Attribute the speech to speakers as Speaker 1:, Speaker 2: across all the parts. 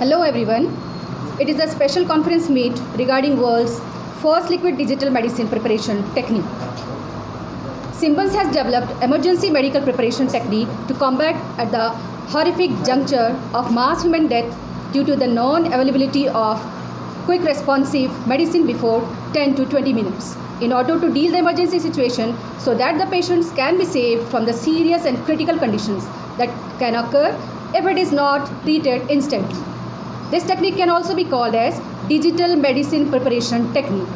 Speaker 1: Hello everyone. It is a special conference meet regarding world's first liquid digital medicine preparation technique. Siemens has developed emergency medical preparation technique to combat at the horrific juncture of mass human death due to the non-availability of quick responsive medicine before 10 to 20 minutes in order to deal the emergency situation so that the patients can be saved from the serious and critical conditions that can occur if it is not treated instantly. This technique can also be called as digital medicine preparation technique.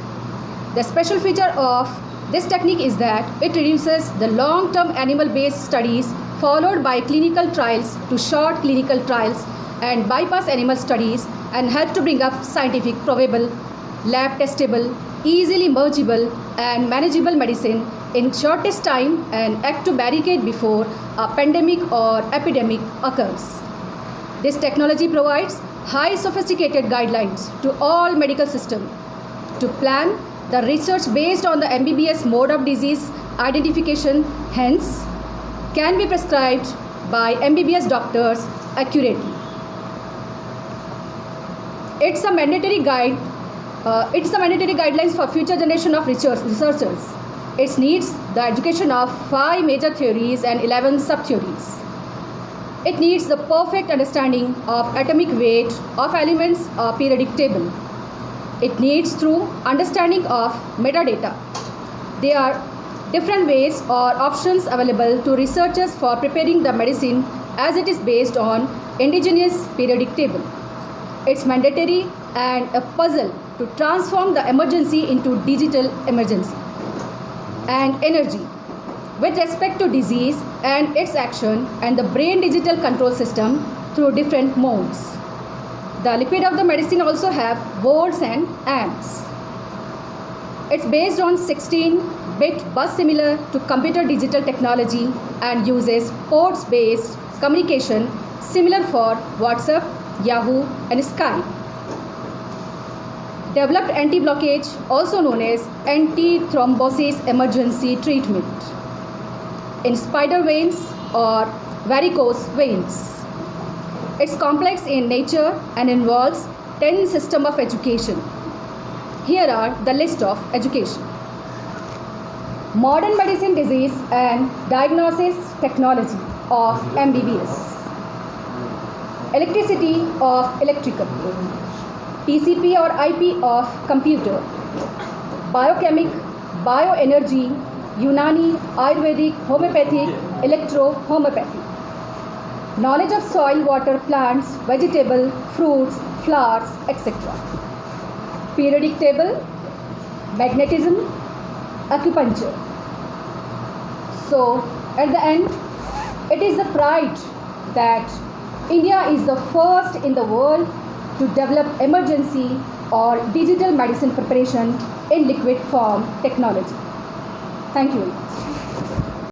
Speaker 1: The special feature of this technique is that it reduces the long-term animal-based studies followed by clinical trials to short clinical trials and bypass animal studies and help to bring up scientific, probable, lab-testable, easily mergeable and manageable medicine in shortest time and act to barricade before a pandemic or epidemic occurs. This technology provides high sophisticated guidelines to all medical systems to plan the research based on the MBBS mode of disease identification, hence can be prescribed by MBBS doctors accurately. It's a mandatory guidelines for future generation of researchers. It needs the education of 5 major theories and 11 sub-theories. It needs the perfect understanding of atomic weight of elements or periodic table. It needs through understanding of metadata. There are different ways or options available to researchers for preparing the medicine as it is based on indigenous periodic table. It's mandatory and a puzzle to transform the emergency into digital emergency. And energy with respect to disease and its action and the brain digital control system through different modes. The liquid of the medicine also have volts and amps. It's based on 16-bit bus similar to computer digital technology and uses ports-based communication similar for WhatsApp, Yahoo and Skype. Developed anti-blockage, also known as anti-thrombosis emergency treatment in spider veins or varicose veins. It's complex in nature and involves 10 systems of education. Here are the list of education. Modern medicine disease and diagnosis technology of MBBS. Electricity of electrical. TCP or IP of computer. Biochemic, bioenergy, Unani, Ayurvedic, homeopathic, electro-homeopathy. Knowledge of soil, water, plants, vegetable, fruits, flowers, etc. Periodic table, magnetism, acupuncture. So, at the end, it is a pride that India is the first in the world to develop emergency or digital medicine preparation in liquid form technology. Thank you.